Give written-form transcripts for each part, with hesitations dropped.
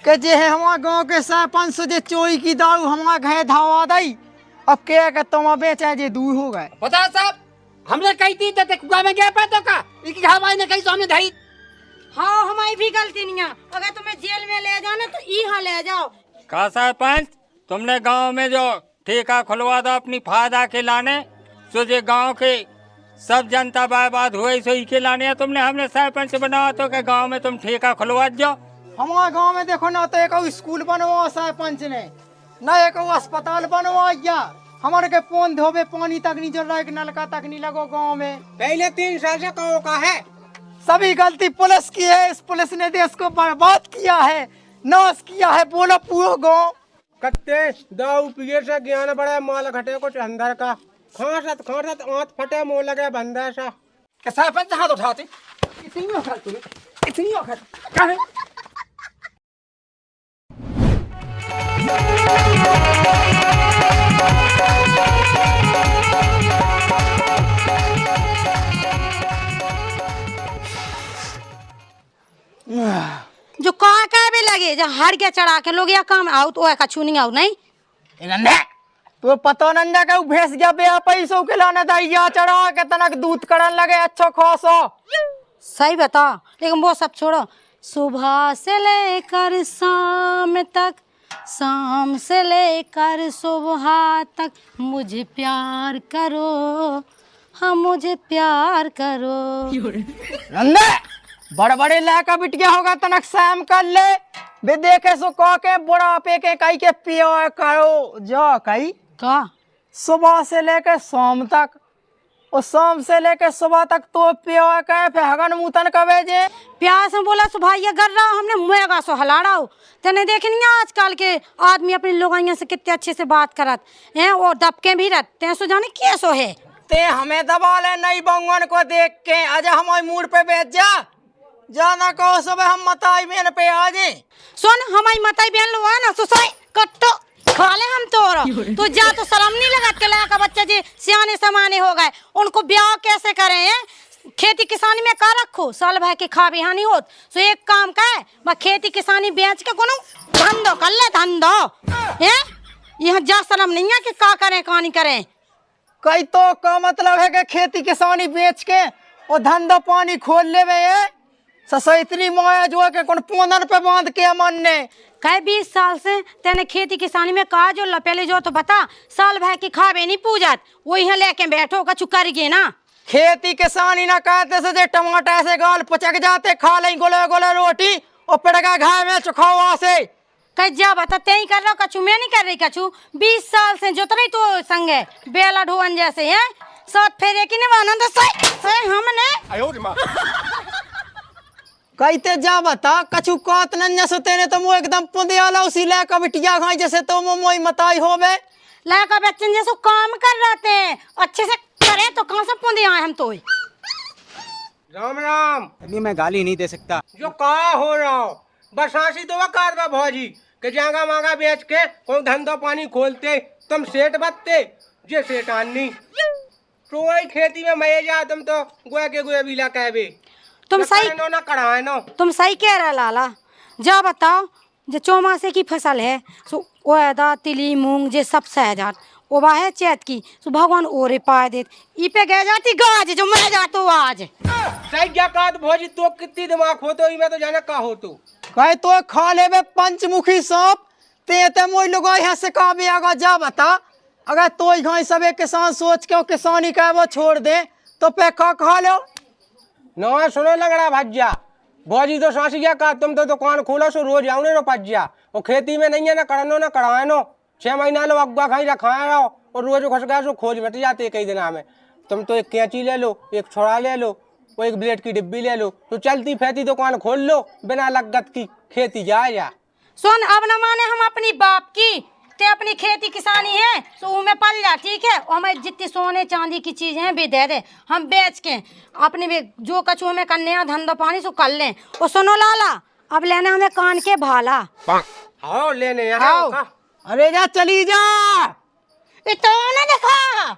के जे है हमारे गांव के सरपंच जे चोरी की दारू हमारे घर धावा दई। अब क्या के तुम बेचे जे दूर हो गए। पता साहब हमने कही थी तो कुआ में गया पैतो का इनकी हवाई ने कही तो हमने धरी। हाँ हमारी भी गलती नहीं है। अगर तुम्हें जेल में ले जाना तो यहाँ ले जाओ। का सरपंच तुमने गांव में जो ठेका खुलवा दो अपनी फायदा के लाने सो जे गांव के सब जनता बर्बाद हुए सो के लाने है तुमने हमने सरपंच बनावा तो के गांव में तुम ठेका खुलवा जाओ। हमारे गांव में देखो ना तो एक स्कूल बनवा सरपंच ने न एक अस्पताल बनवाया। हमारे के पोन धोबे पानी तक नहीं जल रहा है, नलका तक नहीं लगो गांव में। पहले 3 साल से गाँव का है। सभी गलती पुलिस की है। इस पुलिस ने देश को बर्बाद किया है, नाश किया है। बोलो पूरा गांव कत्ते दाऊ पिए से ज्ञान बड़ा माल घटे कुछ अंदर का खांसत आंत फटे मुंह लगे बंदा सा के सरपंच हाथ उठाते इतनी औखत तूने इतनी औखत काहे। जो कहाँ का भी लगे जो हर के चढ़ा के लोग या काम आओ तो कछु नहीं आओ नहीं। तो पता नंदा के भेस गया बे पैसों के लाने दैया चढ़ा के तनक दूध करन लगे अच्छा खासा। सही बता लेकिन वो सब छोड़ो। सुबह से लेकर शाम तक, शाम से लेकर सुबह तक मुझे प्यार करो, हाँ मुझे प्यार करो। नंदे बड़े बड़े लाका बिटिया होगा तनक शाम कर ले बे देखे सो कह के बुढ़ापे के कई के पिया करो जा कई का सुबह से लेकर शाम तक और शाम से लेकर सुबह तक तो पिया के फिर हगन मुतन कबे जे प्यास में बोला सुबह ये कर रहा हमने मुएगा सो हलाड़ा हो। तेने देखे नहीं आजकल के आदमी अपनी लोगाइया से कितने अच्छे से बात करत हैं और दबके भी रहते हैं। सो जाने कैसो है ते हमें दबा ले नई बंगन को देख के आजा हमारे मूड पे बैठ जा जाना कहो सुबह हम मताई बहन पे आ जे। सुन हमारी मताई बहन लो है ना सुसाई कट्टो खा ले हम तो जा तो शर्म नहीं लगा के लगा बच्चे जी सियाने समाने हो गए उनको ब्याह कैसे करें हैं। खेती किसानी में का रखो साल भर के खा बिहानी होत सो एक काम का है मैं खेती किसानी बेच के कोनो धंधो कर ले धंधो हैं। यहाँ जा शर्म नहीं है कि का करें का नहीं करें। कई तो का मतलब है कि खेती किसानी बेच के और धंधा पानी खोल ले वे ससैतरी माया जो के कौन पोनर पे बांध के मन ने कई 20 साल से तेने खेती किसानी में कहा जो पहले जो तो बता साल भर की खावे नहीं पूजत वो यहाँ लेके बैठो कछु कर गे ना। खेती किसानी ना कहते से जे टमाटर से गाल पचक जाते खा ले गोले गोले रोटी और पेड़का घाय में चुखावा से कह जा बता ते ही कर रहा कछु मैं नहीं कर रही कछु 20 साल से जो तरह तो संगे बेला ढोवन जैसे हैं साथ फेरे की निवाना तो सही हमने कहते जा बता कछु कात नन्या सुते ने तो वो एकदम पुंदियाला उसी लाका बिटिया खाई जैसे तो मोई मताई होवे लाका बच्चन जैसे काम कर रहते हैं अच्छे से करें तो कहाँ से पुंदिया हम तो राम राम। अभी मैं गाली नहीं दे सकता। जो कहा हो रहा हो बस आसी तो वकार बा भौजी के जागा मांगा बेच के कोई धंधा पानी खोलते तुम सेठ बत्ते जे सेठानी तो वही खेती में मैं जा तुम तो गोया के गोया बिला कहबे तुम सही ना कढ़ाए नो तुम सही कह रहा लाला। जा बताओ जो चौमासे की फसल है सो ओदा तिली मूंग जे सब सहजात ओबा है चैत की सो भगवान ओरे पाए देत ई पे गए जाती गाज जो मैं जातो आज सही क्या कहा भौजी तो कितनी दिमाग हो तो मैं तो जाना का हो तो कहे तो खा ले बे पंचमुखी सांप ते मोई लोग यहाँ से कहा भी आगा जा बता अगर तो घाय सबे किसान सोच के किसानी का वो छोड़ दे तो पे खा लो ना सुनो लगड़ा भज्जा भौजी तो सासी क्या कहा तुम तो दुकान खोलो सो रोज आओ रो पज्जा वो खेती में नहीं है ना करनो ना कढ़ानो 6 महीना लो अगुआ खाई रखाए रहो और रोज घुस गया सो खोज मिट जाते कई दिन में। तुम तो एक कैंची ले लो एक छोड़ा ले लो वो एक ब्लेड की डिब्बी ले लो तो चलती फैती दुकान खोल लो बिना लागत की खेती जाए। सुन अब न माने हम अपनी बाप की ते अपनी खेती किसानी है सो में पल जा ठीक है और हमें जितनी सोने चांदी की चीजें हैं भी दे दे हम बेच के अपने भी जो कछु में करने धंधा पानी सो कर लें। और सुनो लाला अब लेना हमें कान के भाला आओ लेने आओ। अरे जा चली जा इतना देखा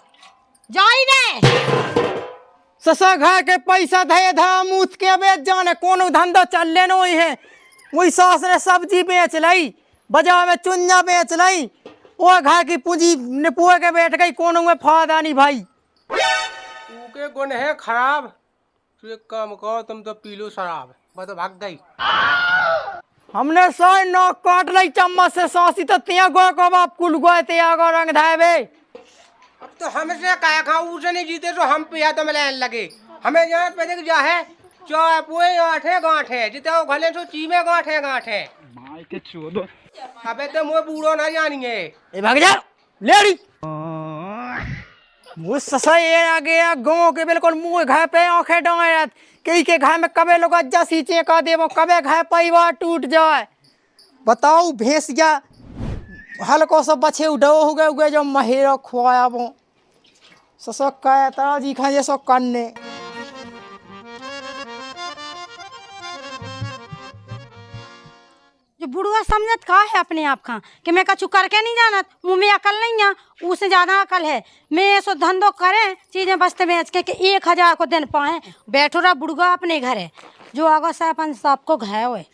जाई रे ससा घा के पैसा धे धा मूत के बेच जाने कोनो धंधा चल लेनो ही है वही सास ने सब्जी बेच लाई, बाजार में चुन्या बेच लाई, वो घर की पूंजी निपुए के बैठ गई, कोनो में फायदा नहीं भाई। उनके गुण है खराब। तो एक काम करो, तुम तो पी लो शराब, बस भाग गई। हमने साई नाक काट लाई चम्मच से सांसी, तो तिया गो को बाप कुल गए तिया गो रंग धावे। अब तो हमसे क्या खाऊं, उसे नहीं जीते तो हम पिया तो मिलने लगे। हमें यहाँ पे देख जा है चाय पुए गांठे गांठे, जिते वो घले सो चीमे गांठे गांठे। माय के चोदो। अबे तो मुझे बूढ़ो ना जानिए। ए भाग जा लेडी। मुझ ससा ये आ गया गाँव के बिल्कुल मुँह घर पे आंखें डांगे, कई के घर में कबे लोग अज्जा सींचे का दे, वो कबे घर परिवार टूट जाए। बताओ भैंसिया हल्को सब बचे उड़ो हो गए जो महेरा खुआया वो ससा कहता जी खा ये सब करने। जो बुढ़वा समझत का है अपने आप का कि मैं कछु करके नहीं जानत, मुँह में अकल नहीं है, उससे ज्यादा अकल है। मैं ऐसो धंधो करे चीजें बस्ते बेच के 1000 को दिन पाए, बैठो रहा बुढ़वा अपने घर है, जो आगो सरपंच साहब को घाय हुए।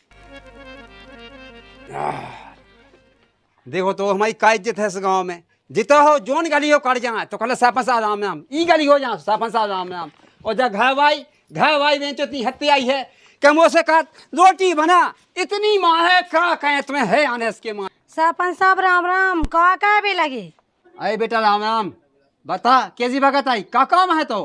देखो तो हमारी का इज्जत है इस गाँव में, जितना हो जोन गली हो कर जाए तो कल सरपंच साहब राम नाम, ई गली हो जाए सरपंच साहब राम नाम। और जब घर भाई बेचो इतनी हत्या आई है कि मुझसे कहा रोटी बना, इतनी माँ है क्या कहें तुम्हें है आने इसके माँ। सरपंच साहब राम राम, का भी लगे। अरे बेटा राम राम, बता कैसी भगत आई, का काम है तो।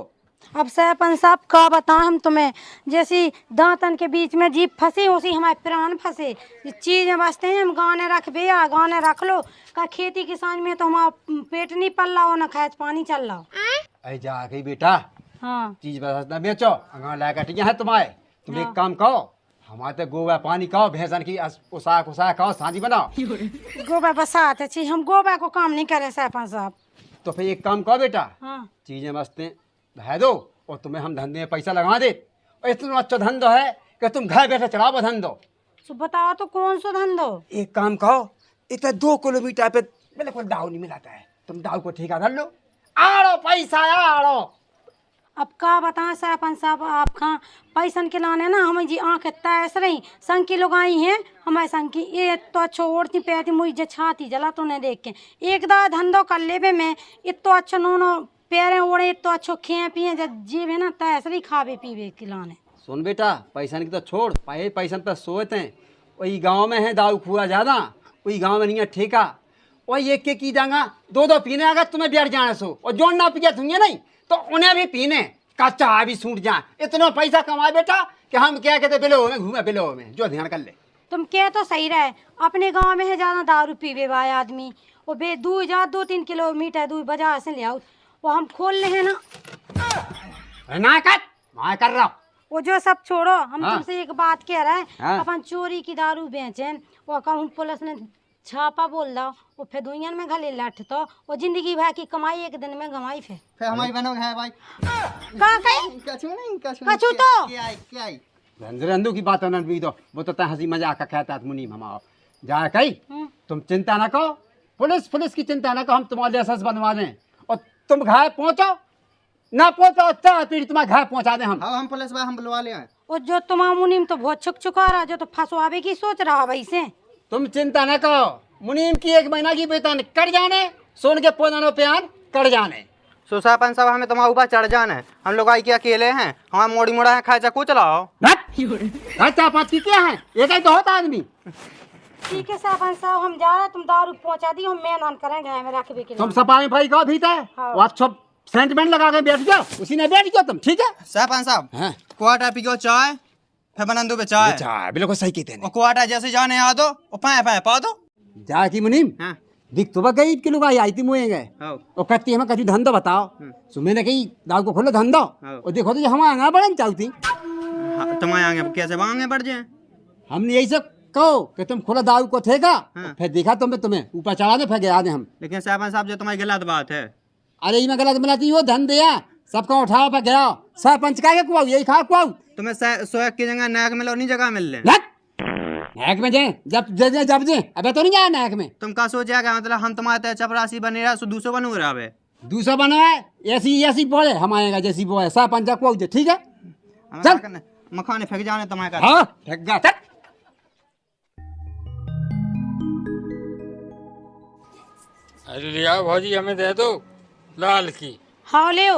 अब सरपंच साहब का बताएं हम तुम्हें, जैसी दांतन के बीच में जीप फंसी उसी हमारे प्राण फंसे। ये चीजें बसते हैं हम गाने रख बे या गाने रख लो, का खेती किसान में तो हमारा पेट नहीं पल रहा हो ना खैच पानी चल रहा हो। अरे जा गई बेटा, हाँ चीज बस न बेचो, गाँव लाया कटिया है तुम्हारे। तुम एक काम कहो, हमारे तो गोबर पानी कहो, भैंसन की उसा कहो, शादी बनाओ। गोबर बसात है, हम गोबर को काम नहीं करे सरपंच साहब। तो फिर एक काम करो बेटा, हाँ चीजें मस्तें बहा दो और तुम्हें हम धंधे में पैसा लगा दे। और इतना अच्छा धंधो है कि तुम घर बैठे चलाओ धंधो। तो बताओ तो कौन सा धंधो। एक काम कहो, इतना 2 किलोमीटर पे बिल्कुल दाव नहीं मिलाता है, तुम दाव को ठेका धर लो, आड़ो पैसा आड़ो। अब का बताएं सरपंच साहब, आप कहाँ पैसन के लाने ना हमें जी आँखें तैस रही, संग की लोग आई हैं हमारे संग की, ये तो अच्छो ओढ़ती पैती मुझे छाती जला तो नहीं देख के एक दा धंधो कर ले बे। मैं इतो अच्छो नोनो पैरें ओढ़े, इतो अच्छो खे पिए जब जीव है ना तैस रही खावे पीवे के लाने। सुन बेटा, पैसा की तो छोड़, पैसा पे सोते हैं। वही गाँव में है दारू खुआ ज्यादा, वही गाँव में नहीं है ठेका। वही एक की जाएगा 2 पीने अगर तुम्हें बैठ जाने सो, और जो ना पिया तुम्हें नहीं तो उन्हें भी पीने का चाह भी सूट जाए। इतना पैसा कमाए बेटा कि हम क्या कहते बिलो में घूमे, बिलो में जो ध्यान कर ले। तुम कह तो सही रहे, अपने गांव में है ज्यादा दारू पीवे भाई आदमी, वो बे दूर जा 2-3 किलोमीटर दूर बाजार से ले आओ, वो हम खोल ले हैं ना। ना कर रहा हूँ। वो जो सब छोड़ो, हम हाँ। तुमसे एक बात कह रहे हैं। हाँ। अपन चोरी की दारू बेचे, वो कहूँ पुलिस ने छापा बोल दो, वो फिर दुनिया में घले लठ तो वो जिंदगी भर की कमाई एक दिन में गंवाई फिर हमारी बनो है भाई। कहाँ कहीं कछु नहीं कछु तो क्या आई रंदू की बात होना भी तो वो तो हंसी मजाक का कहता है मुनीम हम जा कही। तुम चिंता ना करो, पुलिस की चिंता ना करो, हम तुम्हारे एहसास बनवा दें और तुम घर पहुंचो, ना पहुंचो अच्छा फिर तुम्हारे घर पहुंचा दें हम। हम पुलिस हम बुलवा ले। और जो तुम्हारा मुनीम तो बहुत छुका रहा, जो तो फंसवावे की सोच रहा भाई से। तुम चिंता न करो, मुनीम की 1 महीना की वेतन कट जाने, सोन के 15 रुपया कट जाने। सरपंच साहब हमें तुम्हारे ऊपर चढ़ जाना है, हम लोग आई के अकेले हैं, हमारा मोड़ी मोड़ा है खाए चकू चलाओ। अच्छा पाती क्या है, एक ही तो होता आदमी। ठीक है सरपंच साहब, हम जा रहे, तुम दारू पहुंचा दी, हम मेहमान करेंगे घर में रख भी के। तुम सफाई भाई का भीतर और आप सब सेंटमेंट लगा के बैठ जाओ, उसी ने बैठ जाओ तुम, ठीक है। सरपंच साहब हाँ। क्वार्टर पी चाय फिर बनंदू पे चाय, अच्छा बिल्कुल सही कहते हैं। और क्वार्टर जैसे जाने आ दो और पाए पा दो। जा की मुनीम हाँ दिख तो गई कि लोग आई थी मुए गए हाँ और कहती हमें कभी धंधो बताओ, सो मैंने कही दाव को खोलो धंधो और देखो तो हम आगे बढ़न चाहती। तुम्हारे आगे कैसे आगे बढ़ जाए। हमने यही सब कहो कि तुम खोलो दाव को ठेका, हाँ। फिर देखा तुम्हें ऊपर चढ़ा दे फिर गया दे हम। लेकिन सरपंच साहब जो तुम्हारी गलत बात है। अरे मैं गलत मिलाती वो धन दिया सबका उठाओ पे गया सरपंच का कुआऊ यही खा कुआऊ तुम्हें सोया की जगह नाक मिलो नहीं जगह मिल ले। नाक में जाए जब जे अबे तो नहीं जाए नाक में। तुम का सोचा मतलब हम तुम्हारे तय चपरासी बने रहा 200 बनू रहा है। 200 बना है ऐसी बोले हम आएगा जैसी बोले सरपंच कुआऊ ठीक है। चल मखाने फेंक जाने तुम्हारे का। हाँ फेंक जा चल। अरे लिया भौजी हमें दे दो लाल की। हाँ ले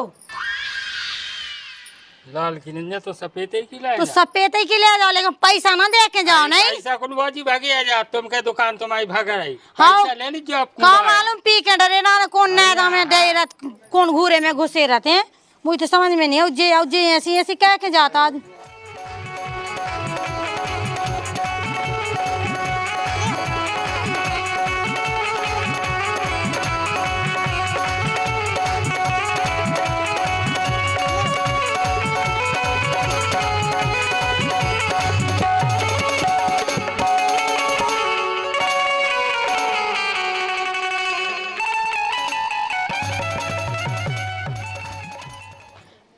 लाल की नहीं तो सफेद की लाए तो सफेद ही के ले जाओ, लेकिन पैसा ना दे के जाओ नहीं। पैसा कौन भौजी भागे आ जा, तुम के दुकान तुम्हारी भाग रही, हाँ। पैसा ले लीजिए आप। का मालूम पी के डरे ना कौन नैदा में दे रत, कौन घूरे में घुसे रहते हैं, मुझे तो समझ में नहीं औ जे ऐसी ऐसी कह के जाता आज।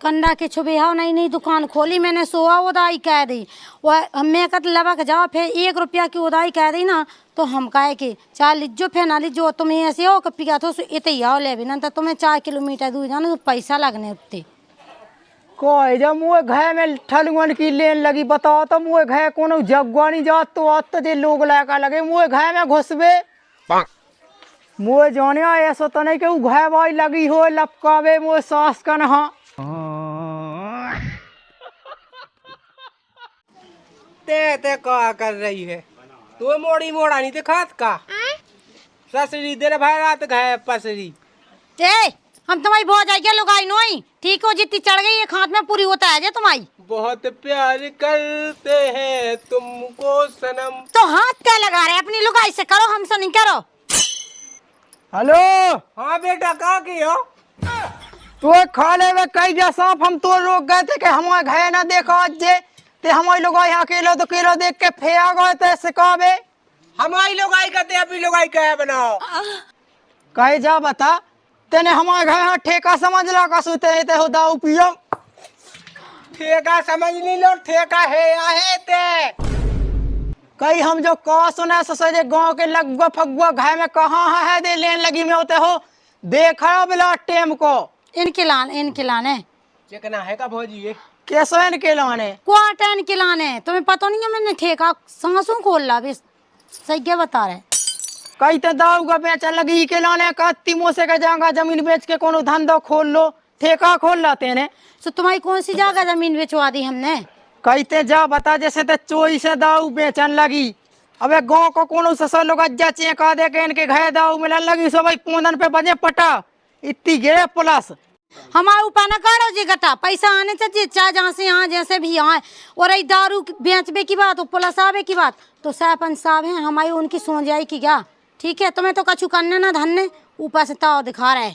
कंडा के छुबे हाउ नई नई दुकान खोली मैंने, सोआ उदाई कह दी वह मैं कत लबक जाओ, फिर 1 रुपया की उदाई कह दी ना तो हम कहे कि चार लीजो फिर ना लीजो, तुम्हें ऐसे हो कपी का तो इतने आओ ले भी ना, तो तुम्हें 4 किलोमीटर दूर जाना तो पैसा लगने उतने। कोई जब मुँह घे में ठलुअन की लेन लगी, बताओ तो मुँह घे कोनो जगवानी जात तो आत जे लोग लाका लगे मुँह घे में घुसबे मुँह जाने ऐसा तो नहीं कि घे भाई लगी हो लपकावे मुँह सास का नहा। ते का कर रही है तू, मोड़ी मोड़ा नहीं दिखात का ससरी देर भाई रात गए पसरी। ए हम तुम्हारी बहुत जाएगी लुगाई नोई, ठीक हो जितनी चढ़ गई एक हाथ में पूरी होता है जे तुम्हारी। बहुत प्यार करते हैं तुमको सनम। तो हाथ क्या लगा रहे अपनी लुगाई से, करो हमसे नहीं करो। हेलो हाँ बेटा का की हो तो खा ले वे कई जा सांप, हम तो रोक गए थे कि हमारे घे ना देखो आज जे ते हमारे लोग यहाँ अकेलो तो किलो देख के फेया गए थे सिकावे। हमारी लोग आई करते अपनी लोग आई कहे बनाओ कहे जा बता तेने हमारे घर यहाँ ठेका समझ ला का सुते ते हो दाऊ पियो। ठेका समझ नहीं लो, ठेका है या है ते कई हम जो कह सुने ससुरे गांव के लगुआ फगुआ घर में कहाँ है दे लेन लगी में होते हो देखा बिला टेम को इनके लाने चिकना है का भौजी ये कैसे इनके लाने क्वार्टर इनके लाने, तुम्हें पता नहीं है मैंने ठेका सांसों खोल ला भी सही क्या बता रहे। कई तो दाऊ का बेचन लगी के लाने का तिमो से का जाऊंगा जमीन बेच के कोनो धंधा खोल लो, ठेका खोल लाते ने। तो तुम्हारी कौन सी जगह जमीन बेचवा दी हमने। कहते जा बता जैसे तो चोई से दाऊ बेचन लगी, अबे गांव को कोनो ससुर लोग अज्जा चेका दे के इनके घर दाऊ मिलन लगी, सो भाई पोंदन पे बजे पटा इतनी गिरे प्लस हमारे ऊपर न करो जी गटा, पैसा आने चाहिए चाहे जहाँ से यहाँ जैसे भी आए, और यही दारू बेचबे की बात और पुलिस आवे की बात तो सरपंच साहब हैं हमारी उनकी सोच आई की क्या, ठीक है तुम्हें तो कछु करने ना धन्ने ऊपर से ताव दिखा रहे।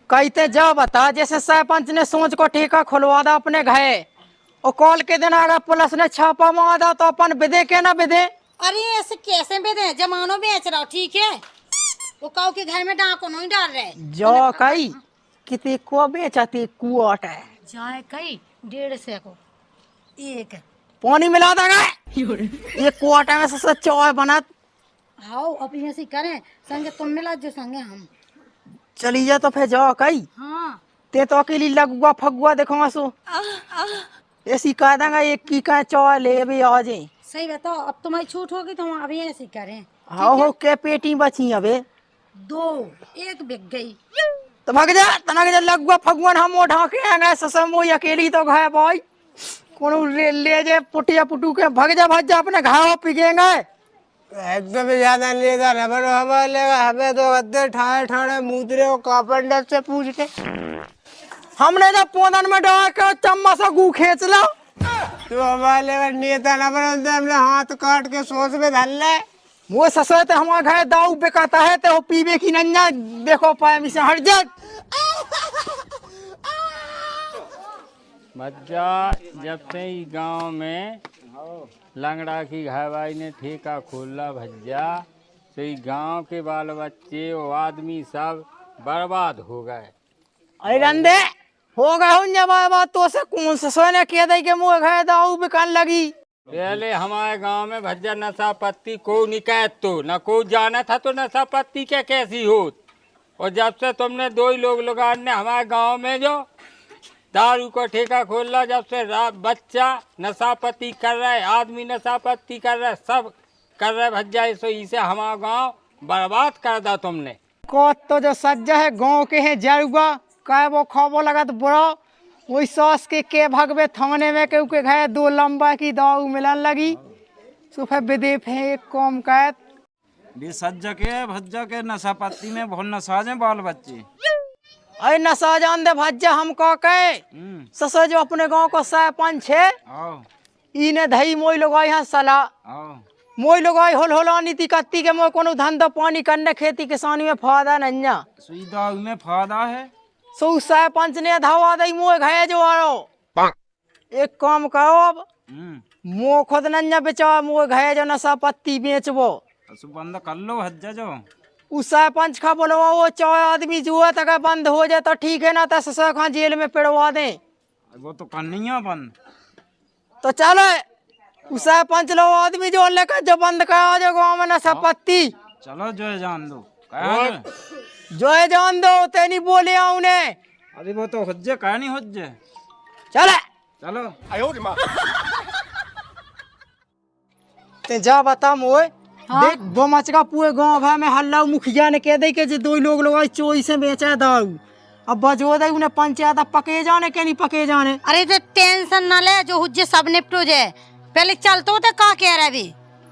कहते जा बता जैसे सरपंच ने सोच को ठेका खुलवा दा अपने घर और कॉल के दिन अगर पुलिस ने छापा मार दा तो अपन विदे के ना विदे। अरे ऐसे कैसे बेदे जमानो बेच रहा ठीक है, वो काऊ के घर में डाको नहीं डाल रहे जो कई कितने को बेचती कुआट है जाए कई 150 को एक पानी मिला देगा ये कुआट में से चाय बना। हाँ अब ऐसे करें संगे तुम मिला जो संगे हम चली जा तो फिर जाओ कई हाँ ते तो अकेली लगुआ फगुआ देखो सो ऐसी कह देंगे एक की का चाय ले भी आ जाए। सही बताओ अब तुम्हारी छूट होगी तो हम अभी ऐसे करें। हाँ हो के पेटी बची अबे 2 एक बिक गई तो भाग जा तना के लगुआ फगुआ हम उठा के आएंगे ससम वो अकेली तो घाय भाई कोनो ले जे पुटिया पुटू के भाग जा अपने घाव पिगेंगे एकदम ज्यादा लेगा रबर हमारे लेगा, हमें तो अद्दे ठाए ठाए मुद्रे को कारपेंटर से पूछ के हमने जब पोदन में डाल के चम्मच से गू खींच लो तो हमारे लेगा नेता रबर हमने हाथ काट के सोच में धर ले। वो ससुर ते हमारे घर दाऊ बेकाता है तो पीबे की नन्या देखो पाए मिसे हट जा। बच्चा जब से ही गांव में लंगड़ा की घरवाई ने ठेका खोला भज्जा तो ही गांव के बाल बच्चे और आदमी सब बर्बाद हो गए। अरे रंदे हो गए हो जब बात तो से कौन ससुर ने कह दे के मुँह घर दाऊ बिकन लगी। पहले हमारे गांव में भज्जा नशा पत्ती को निकायत तो न को जाना था तो नशा पत्ती क्या कैसी हो, और जब से तुमने 2 ही लोग ने हमारे गांव में जो दारू को ठेका खोला, जब से बच्चा नशा पत्ती कर रहे, आदमी नशा पत्ती कर रहे, सब कर रहे भज्जा, इसे हमारा गांव बर्बाद कर दा तुमने। को तो जो सज्जा है गांव के हैं जाऊगा कह वो खाबो लगा तो बुरा वही सास के भगवे थाने में क्योंकि घे 2 लंबा की दाऊ मिलन लगी सुफे विदेफ है एक कौम कैद भी सज्ज के भज्ज के नशा पत्ती में बहुत नशा है बाल बच्चे। अरे नशा जान दे भज्जा हम कह के ससो जो अपने गांव को सरपंच है आओ इने धई मोई लोग यहाँ सला आओ मोई लोग होल नीति कत्ती के मोई कोनो धंधा पानी करने खेती किसानी में फायदा नहीं सुई दाऊ में फायदा है। सो सरपंच ने धावा दई मोए घाय जो आरो एक काम करो अब मो खुद नन्या बेचा मोए घाय जो नशा पत्ती बेचबो सु बंद कर लो हज्जा जो उस सरपंच का बोलो वो 4 आदमी जुआ तक बंद हो जाए तो ठीक है ना तो ससुर खां जेल में पिड़वा दे वो तो करनी है बंद तो चलो उस सरपंच लो आदमी जो लेकर जो बंद करा जो गाँव में नशा पत्ती चलो जो जान दो कहा जो है जान दो तेनी बोले उन्हें अरे वो तो हज्जे कहा नहीं हज्जे चले चलो ते जा बता मोए देख दो मचका पूरे गांव भर में हल्ला मुखिया ने कह दे के जो 2 लोग चोरी से बेचा दारू अब बजो दे उन्हें पंचायत पके जाने के नहीं पके जाने। अरे तो टेंशन ना ले जो हुज्जे सब निपटो जाए पहले चल तो का कह रहा भी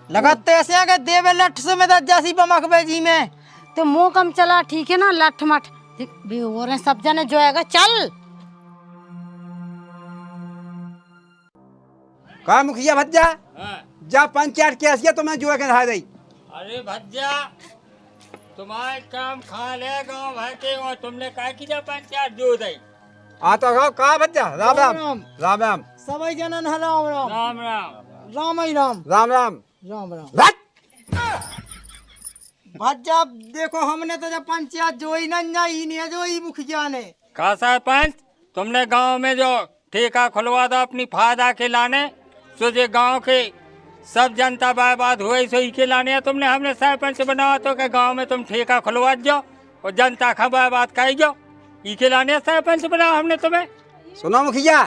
लगाते ऐसे आगे देवे लठ से में जैसी बमकबे जी में तो मुंह कम चला ठीक है ना लठ मठ भी हो रहे सब जने जो आएगा चल कहा मुखिया भज्जा जा पंचायत के हसिया तो मैं जुआ के धा दई। अरे भज्जा तुम्हारे काम खा ले गाँव भर के और तुमने कहा कि जा पंचायत जो दई आ तो कहा भज्जा राम राम राम राम सभी जनन है राम राम राम राम राम ही राम राम राम राम राम रट! भज्जा देखो हमने तो जब पंचायत जोई नहीं जोई मुखिया ने कहा सरपंच तुमने गांव में जो ठेका खुलवा दो अपनी फायदा के लाने सो जे गांव के सब जनता बर्बाद हुए सो के लाने है तुमने हमने सरपंच बनावा तो के गांव में तुम ठेका खुलवा जाओ और जनता का बर्बाद कर जाओ के लाने सरपंच बनाओ हमने तुम्हें। सुनो मुखिया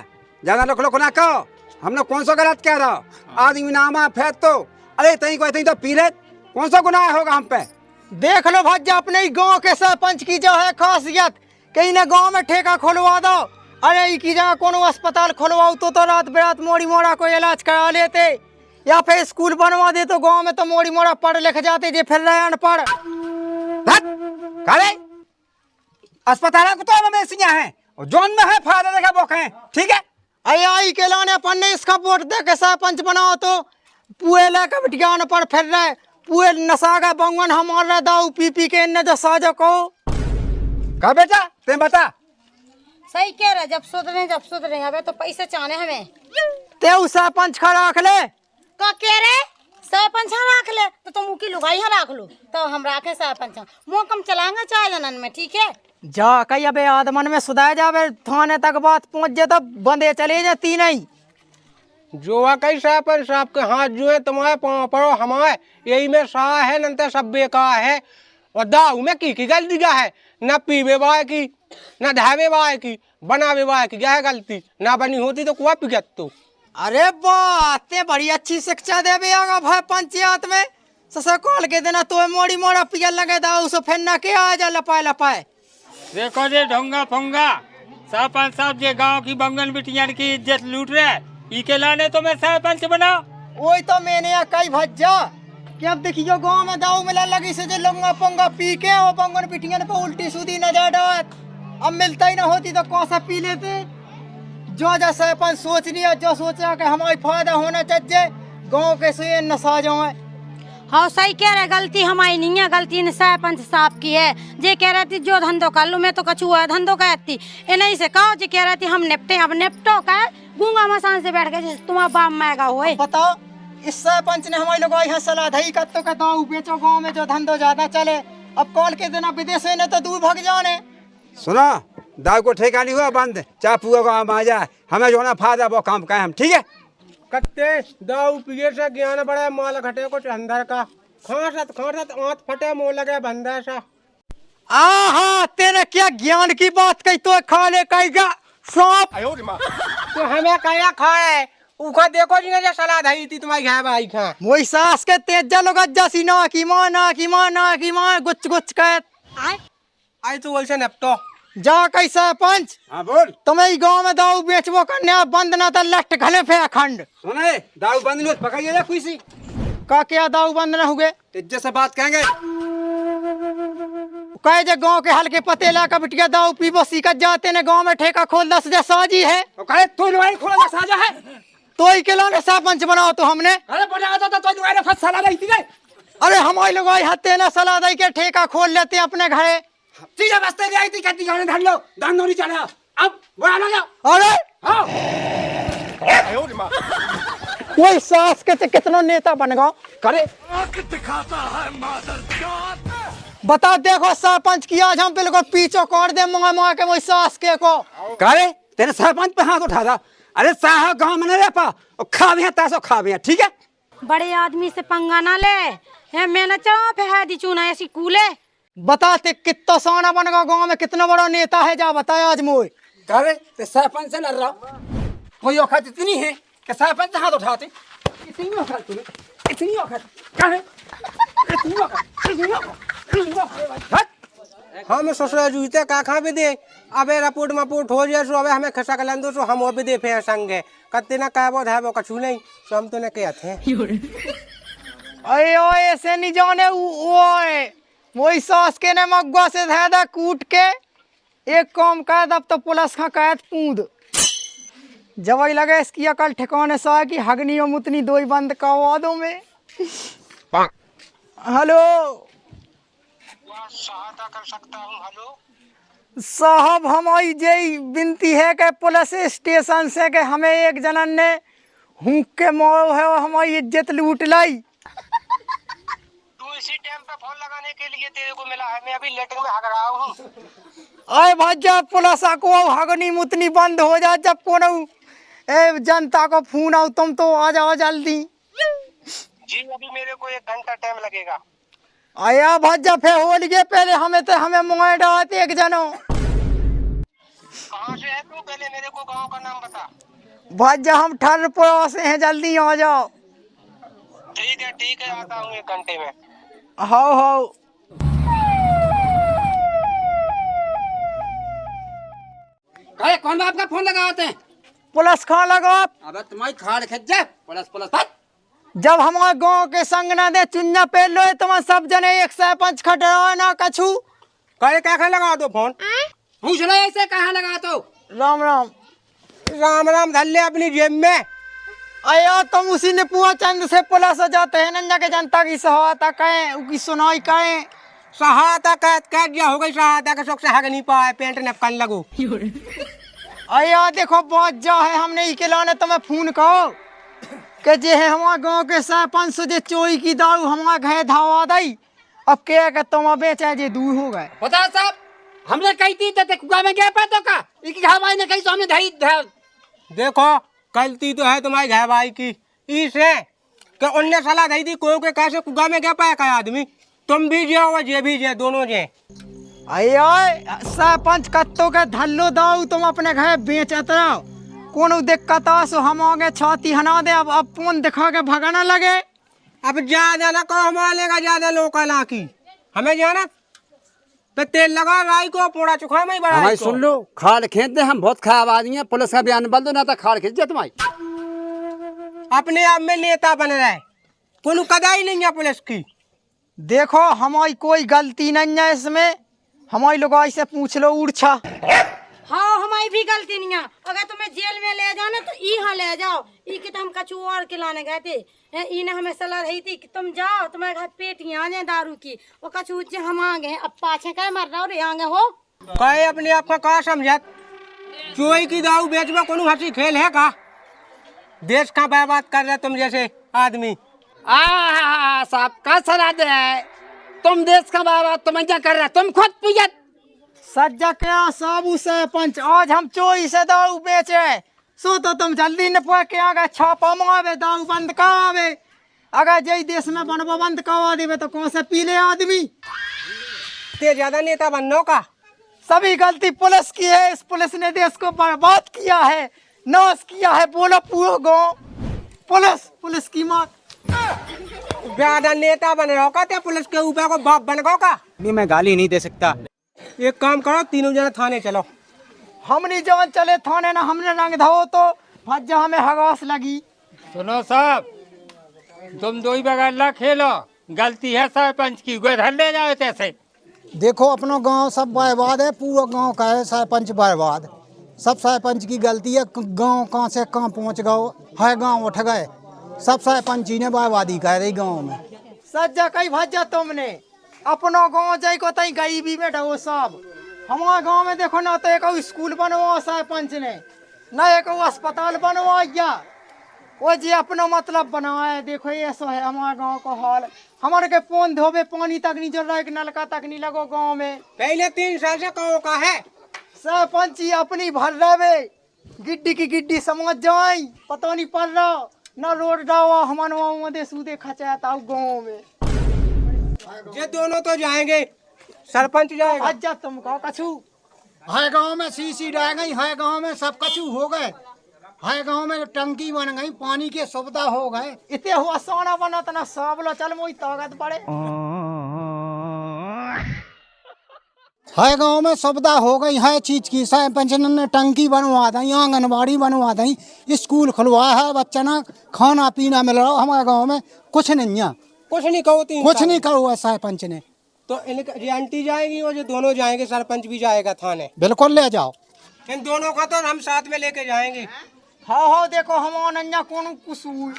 ज्यादा लोग ना कहो हमने कौन सा गलत कह रहा आदमी नामा फेंक तो अरे तई को तई तो पी ले कौन सा गुनाह होगा हम पे। देख लो भज्जा अपने ही गांव के सरपंच की जो है खासियत कहीं ना गांव में ठेका खुलवा दो अरे की जगह कोनो अस्पताल खुलवाओ तो रात बेरात मोड़ी मोड़ा को इलाज करा लेते या फिर स्कूल बनवा दे तो गांव में तो मोड़ी मोड़ा पढ़ लिख जाते जे फिर रहे अनपढ़। अस्पताल को तो मवेशियां हैं और जोन में है फायदा देखा बोक है ठीक है। आई के लाने अपन ने इसका वोट दे के सरपंच बनाओ तो पुए लेकर बिटिया अनपढ़ फिर रहे पुए नशा का बंगन हमारा दाऊ पी के इन्ने जो साजो को कहा बेटा ते बता सही कह रहे जब सुधरे अबे तो पैसे चाहने हमें ते उस सरपंच खा रख ले का कह रहे सरपंच राख ले तो तुम की लुगाई राख लो तो हम राखे सरपंच मुँह कम चलाएंगे 4 जनन में ठीक है जा कही अबे आदमन में सुधार जावे थाने तक बात पहुंच जाए तो बंदे चले जाती नहीं जो कई सरपंच साहब के हाथ जो है तुम्हारे पाँव पड़ो हमारे यही में सा है नंतर सब बेकार है और दाऊ में की गलती क्या है न पीवे बाय की न धावे बाय की बनावे बाय की क्या है गलती ना बनी होती तो कुआ पिगत तो। अरे बातें बड़ी अच्छी शिक्षा दे भाई पंचायत में ससुर कॉल के देना तो मोड़ी मोड़ा पियल लगे दाऊ से फिर ना के आ जा लपाए लपाए। देखो जे ढोंगा फोंगा सरपंच साहब जे गांव की बंगन बिटियान की इज्जत लूट रहे के लाने तो मैं सरपंच बना वही तो मैंने कई भज्जा कि अब देखियो गांव में दाऊ मिला लगी से जो लोंगा पोंगा पी के वो बंगन बिटियान पे उल्टी सीधी नजर डाल अब मिलता ही ना होती तो कौन सा पी लेते जो जा सरपंच सोच लिया जो सोचा कि हमारी फायदा होना चाहिए गांव के से नशा जो है। हाँ सही कह रहे गलती हमारी नहीं है गलती ने सरपंच साहब की है जे कह रही थी जो धंधो कर लूँ मैं तो कछु है धंधो कहती ये नहीं से कहो जे कह रही थी हम निपटे अब निपटो का गूंगा मसान से बैठ गए तुम्हारा बाप मैगा हुए बताओ इस सरपंच ने हमारे लोग यहाँ सलाह दी कत्तो का दाऊ बेचो गाँव में जो धंधो ज्यादा चले अब कॉल के देना विदेश ने तो दूर भाग जाने। सुनो दाऊ को ठेका नहीं हुआ बंद चापू को आ जाए हमें जो ना फायदा वो काम का हम ठीक है। कत्ते दाऊ पिए से ज्ञान बड़ा माल घटे कुछ अंदर का खासत आंत फटे मुँह लगे बंदा सा। आहा तेरे क्या ज्ञान की बात कही तो खा ले कहेगा सांप तो हमें कया खाए उखा देखो जी ने जो सलाह दी थी तुम्हारी घर भाई खा वही सास के तेजा लोग जैसी ना की माँ गुच गुच कर आई तू वैसे नपटो जा कैसा पंच हाँ बोल। तुम्हें गांव में दाऊ बेचबो करने बंद ना तो लट घले फे अखंड। सुने दाऊ बंद लो पकड़िए जा कोई सी। का क्या दाऊ बंद न हुए इज्जत से बात कहेंगे। कहे जे गांव के हल्के पतेला का बिटिया दाऊ पीबो सीखत जाते ने गांव में ठेका खोल 10 जे साजी है। कहे तू लुगाई खोला साजा है तो ही के लोने सरपंच बनाओ तो हमने। अरे बना था तो लुगाई ने फंसा रही थी। अरे हमारे लोग आई हत्ते ना सलाह दे के ठेका खोल लेते हैं अपने घरे। चीजें बस्ते ले आई थी कहती गाने ढल लो दान नहीं चढ़ा अब बुरा लगा। अरे हाँ कोई सास के कितना नेता बन गया करे बता देखो सरपंच की आज हम बिल्कुल पीछे कोड़ दे मंगा मंगा के वही सास के को। करे तेरे सरपंच पे हाथ उठा था। अरे साहब गांव में नहीं रह पा और खा भी है तासो खा भी है ठीक है। बड़े आदमी से पंगा ना ले। ये मैंने चाह पे है दी चुना ऐसी कूले। बताते कितना सोना बन गया गाँव में कितना बड़ा नेता है जा बताया आज मोए। करे ते सरपंच से लड़ रहा कोई औकात इतनी है कि सरपंच हाथ उठाते। इतनी औकात तूने इतनी औकात कहाँ है इतनी औकात। हम सोच रहे जूते का खा भी दे अबे रपोर्ट मपोर्ट हो जाए सो अबे हमें खसा कर लेंदो सो हम वो भी दे फे संगे कत्ते ना कहबो धाबो कछु नहीं सो हम तो ने कहत हैं। अरे ओ ऐसे नहीं जाने ओए वही सास के ने मग्गा से धादा कूट के एक काम कर दब तो पुलिस का कैद पूंद जब वही लगे इसकी अकल ठिकाने सा कि हगनी और मुतनी दो ही बंद करवा दो में। हेलो सहायता कर सकता हूँ। हेलो साहब हमारी यही विनती है कि पुलिस स्टेशन से कि हमें एक जनन ने हुक के मोह है और हमारी इज्जत लूट लाई। तू इसी टाइम पे फोन लगाने के लिए तेरे को मिला है। मैं अभी लेटरिन में हग रहा हूँ। अरे भैया पुलिस को हगनी मुतनी बंद हो जा जब को जनता को फोन आओ तुम तो आ जाओ जल्दी। जी अभी मेरे को 1 घंटा टाइम लगेगा। आया भज्जा फिर हो लिए पहले हमें मोबाइल डालते एक जनो। कहाँ से है तू पहले मेरे को गांव का नाम बता। भज्जा हम ठरपुरा से हैं जल्दी आ जाओ। ठीक है आता हूँ 1 घंटे में। हाउ करे कौन बाप का फोन लगाते हैं। पुलिस खा लगा अबे तुम्हारी खाड़ खिंच जा पुलिस पुलिस भाग। जब हमारे गांव के संग ना दे चुन्ना पे लो तुम सब जने एक सरपंच खटरा ना कछु कहे क्या लगा दो फोन। पूछ रहे ऐसे कहाँ लगा तो। राम राम राम राम धल ले अपनी जेब में। आया तुम उसी ने पुआ चंद से पुलिस हो जाते हैं नंजा के जनता की सहायता करें उसकी सुनाई करें। सहायता कह दिया हो गई सहायता के शौक से हग नहीं पाए पेंट नपकन लगो। आया देखो बहुत जा है हमने ही के लाने तुम्हें फोन कहो कि जे है हमारे गांव के सरपंच से जे चोरी की दारू हमारे घर धावा दई अब क्या कि तुम बेचे जे दूर हो गए। बता साहब हमने कही थी तो कुआ में गया पातो का इनकी हवाई ने कही सामने धई देखो गलती तो है तुम्हारी घर भाई की इसे कि उनने सलाह दी थी कोई के कैसे कुआ में क्या पाया का आदमी तुम भी जाओ और जे भी जे दोनों जे। अये सरपंच कत्तो के धल्लो दाऊ तुम अपने घर बेचत रहो कोनो दिक्कत आ सो हम आगे छाती हना दे अब फोन दिखा के भगाना लगे। अब ज्यादा ना कहो मालेगा ज्यादा लोकल की हमें जाना तो तेल लगा राई को पोड़ा चुखा में बड़ा हमारी सुन लो खाड़ खींच दे हम बहुत खराब आदमी है पुलिस का बयान बंद हो ना था खाड़ खींच दे तुम्हारी। अपने आप में नेता बन रहे कोनो कदाई नहीं है पुलिस की। देखो हमारी कोई गलती नहीं है इसमें हमारी लोग ऐसे पूछ लो उड़छा। हाँ हमारी भी गलती नहीं है। अगर तुम्हें जेल में ले जाओ ना तो यहाँ ले जाओ ई के तो हम कछु और के लाने गए थे इन्हें हमें सलाह रही थी कि तुम जाओ तुम्हारे घर पेटियां आ जाए दारू की वो कछु हम आ गए अब पाछे कह मर रहा हो आगे हो कहे अपने आप का कहा समझत चोरी की दारू बेचवा कोनो हंसी खेल है का देश का बर्बाद कर रहे तुम जैसे आदमी। साहब का सलाह दे तुम देश का बाबा तुम क्या कर रहे तुम खुद पियत सज्जा क्या साबू सरपंच आज हम चोरी से दारू बेचे सो तो तुम जल्दी न पा के आगे छापा मारे दारू बंद करावे अगर जय देश में बनवा बंद करवा देवे तो कौन से पीले आदमी ते ज्यादा नेता बनने का सभी गलती पुलिस की है। इस पुलिस ने देश को बर्बाद किया है नाश किया है बोलो पूरा गाँव पुलिस की माँ। ज्यादा नेता बन रहो का पुलिस के ऊपर को बाप बन गो का। नहीं मैं गाली नहीं दे सकता। एक काम करो, तीनों जने थाने चलो। हमनी जवन चले थाने ना हमने रंग धाओ तो भज्जा हमें हगास लगी। सुनो साहब, तुम दो ही बगैर खेलो, गलती है सरपंच की, घर ले जाओ तैसे। देखो अपना गांव सब बर्बाद है, पूरा गांव का है सरपंच बर्बाद, सब सरपंच की गलती है। गांव कहाँ से कहाँ पहुंच गए है, गांव उठ गए, सब सरपंच ही ने बर्बादी कर रही गांव में। सज्जा कई भज्जा तुमने अपना गांव जाई को तई गरीबी में ढो सब। हमारे गांव में देखो ना तो एक स्कूल बनवा सरपंच ने, न एक अस्पताल बनवाया, वो जी अपना मतलब बनाए। देखो ये सो है हमारे गांव का हाल। हमारे के पोन धोबे पानी तक नहीं जल रहा, एक नलका तक नहीं लगो गांव में। पहले 3 साल से गाँव का है सरपंच ही अपनी भर रहे, गिड्डी की गिड्डी समझ जाए, पता नहीं पड़ रहा न रोड डावा हमारे सूदे खचाता गाँव में। ये दोनों तो जाएंगे, सरपंच जाएगा। भज्जा तुम कहो कछु है गांव में सीसी डाल गई, है गांव में सब कछु हो गए, है गांव में टंकी बन गई, पानी की सुविधा हो गए। इतने हुआ सोना बना तना सब लो चल मोई ताकत पड़े। है गांव में सुविधा हो गई है चीज की, सरपंच ने टंकी बनवा दी, आंगनबाड़ी बनवा दी, स्कूल खुलवाया है, बच्चा ना खाना पीना मिल रहा। हमारे गांव में कुछ नहीं है, कुछ नहीं कहो, 3 कुछ साल। नहीं करो सरपंच ने। तो ये आंटी जाएगी और ये दोनों जाएंगे, सरपंच भी जाएगा थाने। बिल्कुल ले जाओ, इन दोनों का तो हम साथ में लेके जाएंगे। हाँ देखो हम नन्या कौन कुसूल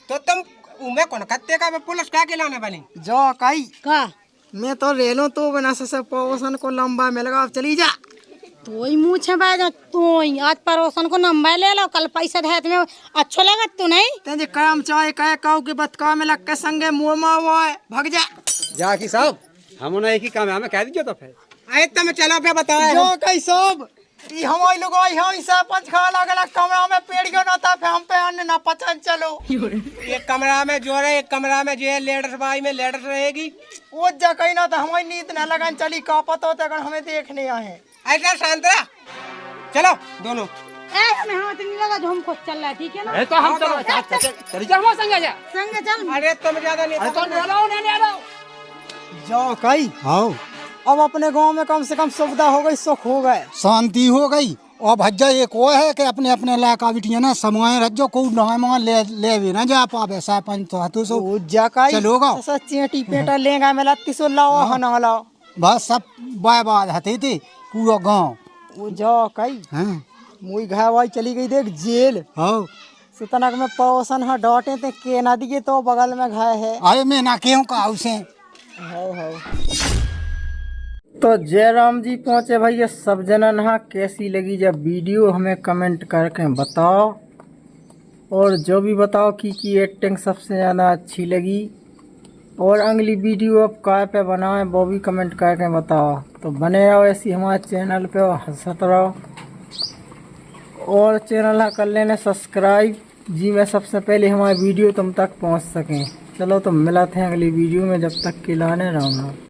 तो तुम उमे कौन कत्ते का मैं पुलिस का के लाने वाली। जो कई का मैं तो रेलो तो बिना से पड़ोसन को लंबा में लगा, चली जा। तो ही मुँह छबा जा, तो ही आज पड़ोसन को नंबर ले लो, कल पैसा देत में अच्छो लगा तू नहीं। तेजे काम चाहे कहे काऊ के बतका में लग के संगे मुँह मावा भग जा। जाकी साहब हम उन्हें एक ही काम है, हमें कह दीजिए तो फिर। आए तुम चलो फिर बताए। जो कई सब ई हमारे लोग आई हैं सरपंच खा अलग अलग कमरा में पेड़ियों ना था, फिर हम पे अन्य ना पचन चलो। एक कमरा में जो रहे, एक कमरा में जो लेडर्स बाई में लेडर्स रहेगी। वो जा कहीं ना तो हमारी नींद न लगन चली, का पता होता अगर हमें देखने आए। ऐसा शांत रहा, चलो दोनों। ए हमें हाथ नहीं लगा जो हमको चल रहा है, ठीक है ना। तो हम चल जा, हम संग जा। संग चल। अरे तुम ज्यादा नहीं जो कई हाँ अब अपने गांव में कम से कम सुविधा हो गई, सुख हो गए, शांति हो गई। और भज्जा एक वो है कि अपने अपने इलाका बिटिया ना समय रज्जो को ले भी ना जा पावे सरपंच तो हाथों से जकाई चलोगा। चेटी पेटा लेगा मेला तिसो लाओ हना लाओ, बस सब बर्बाद हते थे पूरा गांव। वो जो कई हाँ मुई घावाई चली गई देख जेल। हाँ सुतनक में पड़ोसन है डॉटे ते के ना दिए तो बगल में घाय है। अरे मैं ना क्यों का उसे तो जयराम जी पहुँचे भैया, सब जना नहा कैसी लगी जब वीडियो हमें कमेंट करके बताओ, और जो भी बताओ कि एक्टिंग सबसे ज़्यादा अच्छी लगी, और अगली वीडियो अब काय पे बनाएं वो भी कमेंट करके बताओ। तो बने रहो ऐसी हमारे चैनल पे और हंसत रहो, और चैनल कर लेने सब्सक्राइब जी मैं सबसे पहले हमारी वीडियो तुम तक पहुंच सकें। चलो तो मिलते हैं अगली वीडियो में, जब तक के लाने राम राम।